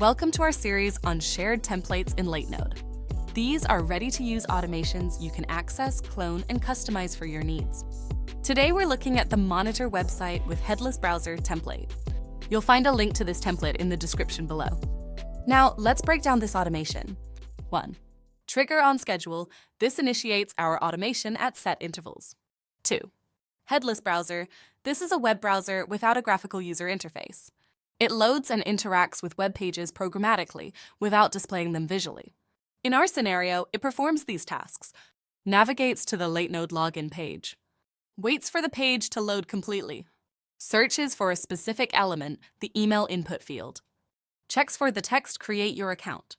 Welcome to our series on shared templates in Latenode. These are ready-to-use automations you can access, clone, and customize for your needs. Today we're looking at the Monitor website with Headless browser template. You'll find a link to this template in the description below. Now let's break down this automation. 1. Trigger on schedule. This initiates our automation at set intervals. 2. Headless browser. This is a web browser without a graphical user interface. It loads and interacts with web pages programmatically without displaying them visually. In our scenario, it performs these tasks: navigates to the Latenode login page, waits for the page to load completely, searches for a specific element, the email input field, checks for the text "Create your account."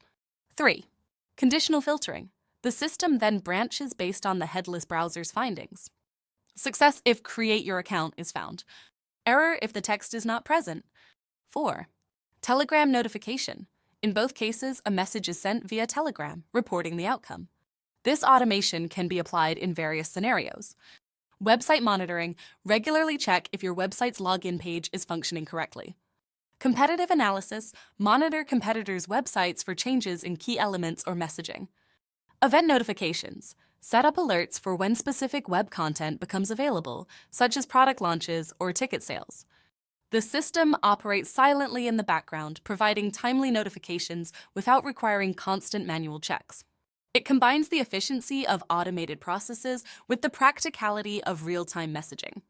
3. Conditional filtering. The system then branches based on the Headless browser's findings. Success if "Create your account" is found. Error if the text is not present. 4. Telegram notification. In both cases, a message is sent via Telegram, reporting the outcome. This automation can be applied in various scenarios. Website monitoring. Regularly check if your website's login page is functioning correctly. Competitive analysis. Monitor competitors' websites for changes in key elements or messaging. Event notifications. Set up alerts for when specific web content becomes available, such as product launches or ticket sales. The system operates silently in the background, providing timely notifications without requiring constant manual checks. It combines the efficiency of automated processes with the practicality of real-time messaging.